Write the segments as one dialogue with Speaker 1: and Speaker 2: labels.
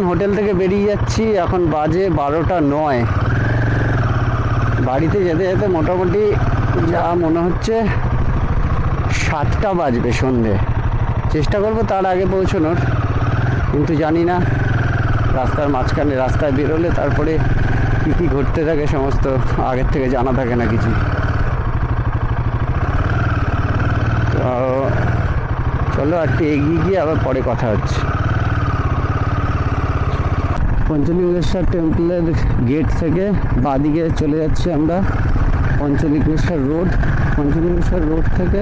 Speaker 1: Hotel থেকে বেরিয়ে যাচ্ছি, এখন বাজে 12:09। বাড়িতে যেতে যেতে মোটামুটি যা মনে হচ্ছে 7টা বাজবে সন্ধে। চেষ্টা করব তার আগে পৌঁছানোর, কিন্তু জানি না। রাস্তার মাঝখানে রাস্তায় বেরোলে তারপরে কী কী ঘটতে থাকে সমস্ত আগের থেকে জানা থাকে না কিছু। তো চলো একটু এগিয়ে গিয়ে আবার পরে কথা হচ্ছে। পঞ্চলিঙ্গেশ্বর টেম্পলের গেট থেকে বাঁদিকে চলে যাচ্ছি আমরা পঞ্চলিঙ্গেশ্বর রোড। পঞ্চলিঙ্গেশ্বর রোড থেকে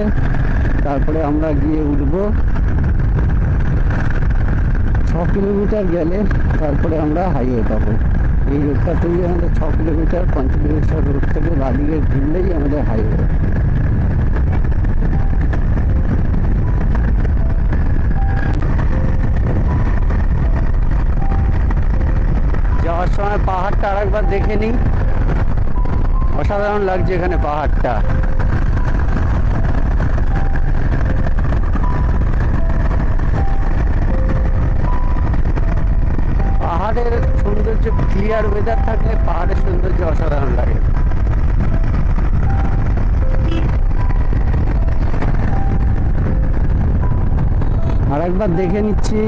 Speaker 1: তারপরে আমরা গিয়ে উঠব 6 কিলোমিটার গেলে তারপরে আমরা হাইওয়ে পাবো। এই রোডটা থেকে আমাদের 6 কিলোমিটার পঞ্চলিঙ্গেশ্বর রোড থেকে বাঁদিকে ঘুরলেই আমাদের হাইওয়ে। যাওয়ার সময় পাহাড়টা আরেকবার দেখে নিই, অসাধারণ লাগছে এখানে পাহাড়টা। পাহাড়ের সৌন্দর্য, ক্লিয়ার ওয়েদার থাকলে পাহাড়ের সৌন্দর্য অসাধারণ লাগে। আরেকবার দেখে নিচ্ছি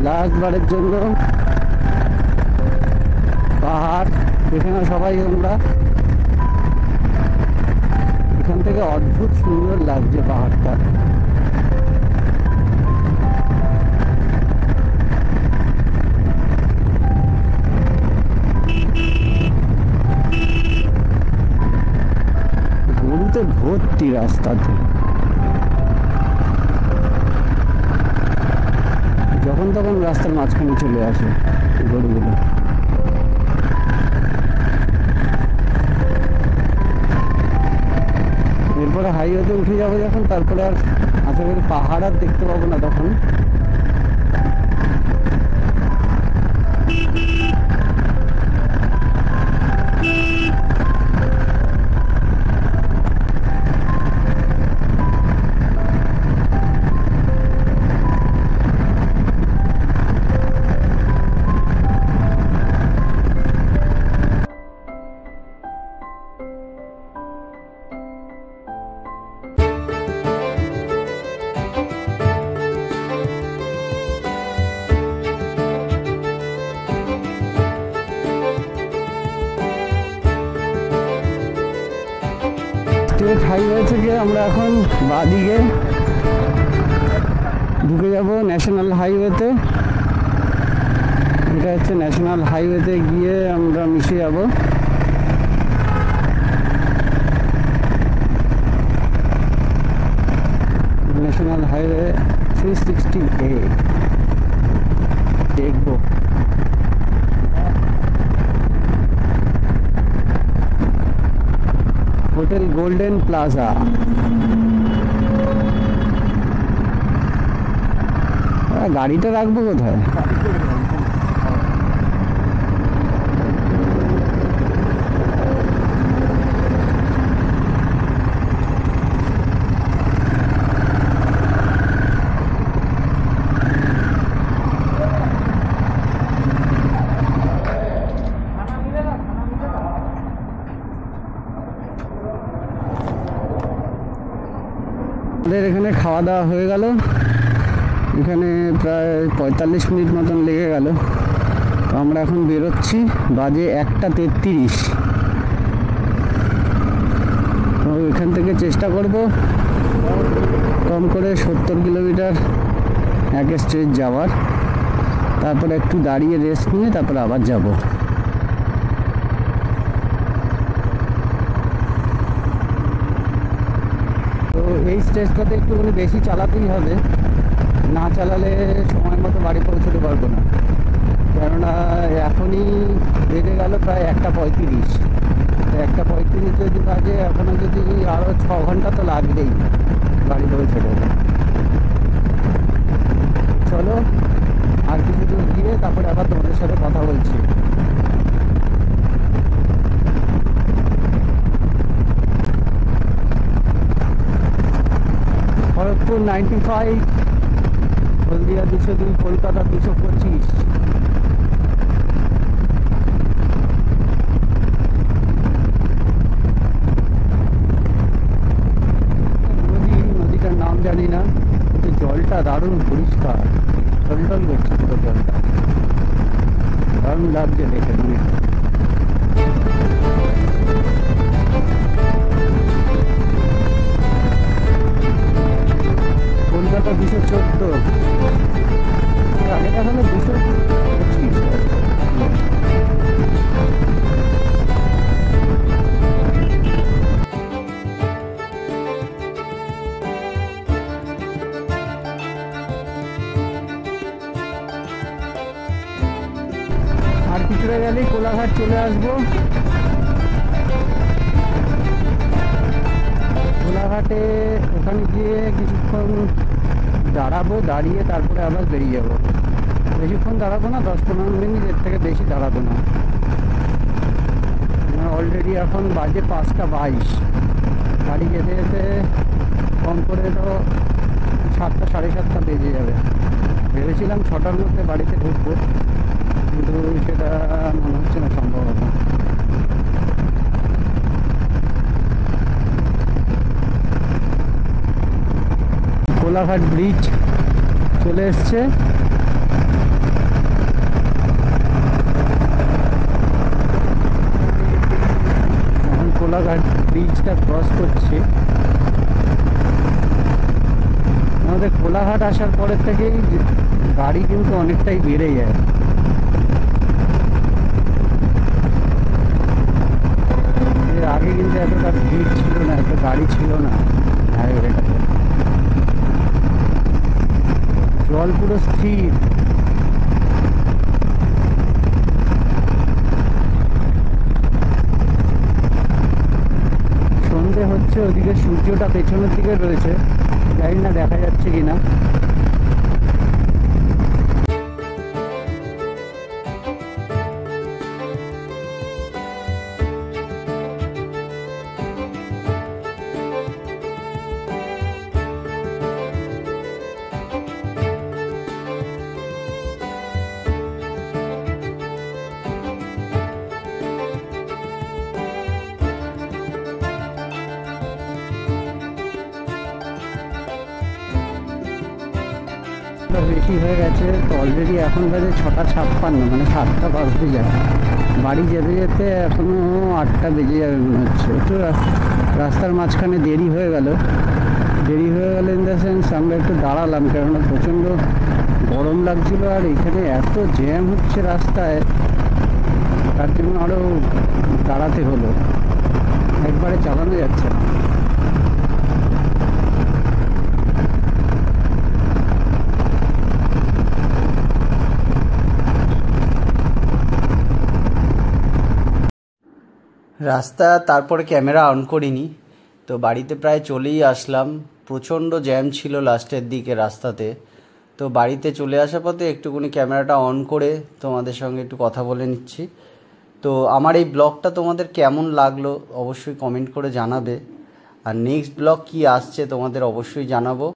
Speaker 1: লাস্ট বারের জন্য পাহাড়। দেখে না সবাই আমরা, এখান থেকে অদ্ভুত সুন্দর লাগছে পাহাড়টা। গরুতে ভর্তি রাস্তাতে, যখন তখন রাস্তার মাঝখানে চলে আসে গরুগুলো। এরপরে হাইওয়েতে উঠে যাবো যখন, তারপরে আর আশা করি পাহাড় আর দেখতে পাবো না তখন। স্টেট হাইওয়ে থেকে আমরা এখন বাঁদিকে ঢুকে যাব ন্যাশনাল হাইওয়েতে। এটা হচ্ছে ন্যাশনাল হাইওয়েতে গিয়ে আমরা মিশে যাব। ন্যাশনাল হাইওয়ে 360A দেখবো। Hotel golden plaza. গাড়িটা রাখবো কোথায়? আমাদের এখানে খাওয়া দাওয়া হয়ে গেল। এখানে প্রায় 45 মিনিট মতন লেগে গেল। তো আমরা এখন বেরোচ্ছি, বাজে 1:33। তো এখান থেকে চেষ্টা করব কম করে 70 কিলোমিটার এক স্ট্রেচ যাওয়ার, তারপরে একটু দাঁড়িয়ে রেস্ট নিয়ে তারপরে আবার যাব। তো এই স্টেজটাতে একটুখানি বেশি চালাতেই হবে, না চালালে সময় মতো বাড়ি পৌঁছতে পারবো না। কেননা এখনই বেড়ে গেল প্রায় 1:35। 1:35 যদি বাজে, এখনও যদি আরও 6 ঘন্টা তো লাগবেই বাড়ি পৌঁছতে। চলো আর কিছু দূর গিয়ে তারপরে আবার তোমাদের সাথে কথা বলছি। খড়গপুর 95, হলদিয়া 202, কলকাতা 225। জানি না, কিন্তু জলটা দারুণ পরিষ্কার, টলটল করছে পুরো জলটা, দারুণ লাগছে দেখে মনে। কলকাতা 214, আগেটা হলো 225। আর কিছুটা গেলেই কোলাঘাট চলে আসবো। কোলাঘাটে ওখানে গিয়ে কিছুক্ষণ দাঁড়াবো, দাঁড়িয়ে তারপরে আবার বেরিয়ে যাবো। বেশিক্ষণ দাঁড়াবো না, 10-15 মিনিট, এর থেকে বেশি দাঁড়াবো না। অলরেডি এখন বাজে 5টা 22, বাড়ি যেতে যেতে কম করে তো 7টা 7:30 বেজে যাবে। ভেবেছিলাম 6টার মধ্যে বাড়িতে ঢুকবো, কিন্তু সেটা মনে হচ্ছে না সম্ভব হবে। কোলাঘাট ব্রিজ চলে এসছে। এখন কোলাঘাট ব্রিজটা ক্রস করছি। আমাদের কোলাঘাট আসার পরের থেকেই গাড়ি কিন্তু অনেকটাই বেড়ে যায়। এর আগে কিন্তু এতটা ভিড় ছিল না, এত গাড়ি ছিল না হাইওয়েটাতে। জল পুরো স্থির। সন্ধে হচ্ছে, ওদিকে সূর্যটা পেছনের দিকে রয়েছে, জানি না দেখা যাচ্ছে কিনা। বেশি হয়ে গেছে তো, অলরেডি এখন বাজে 6টা 56, মানে 7টা বাজতে যায়। বাড়ি যেতে যেতে এখনো 8টা বেজে যাবে মনে হচ্ছে। একটু রাস্তার মাঝখানে দেরি হয়ে গেল ইন দ্য সেন্স আমরা একটু দাঁড়ালাম, কেননা প্রচণ্ড গরম লাগছিল, আর এখানে এত জ্যাম হচ্ছে রাস্তায়, তার জন্য আরও দাঁড়াতে হলো, একবারে চালানো যাচ্ছে না। রাস্তা তারপরে ক্যামেরা অন করিনি, তো বাড়িতে প্রায় চলেই আসলাম। প্রচণ্ড জ্যাম ছিল লাস্টের দিকে রাস্তাতে, তো বাড়িতে চলে আসার পথে একটুখানি ক্যামেরাটা অন করে তোমাদের সঙ্গে একটু কথা বলে নিচ্ছি। তো আমার এই ব্লগটা তোমাদের কেমন লাগলো অবশ্যই কমেন্ট করে জানাবে, আর নেক্সট ব্লগ কি আসছে তোমাদের অবশ্যই জানাবো।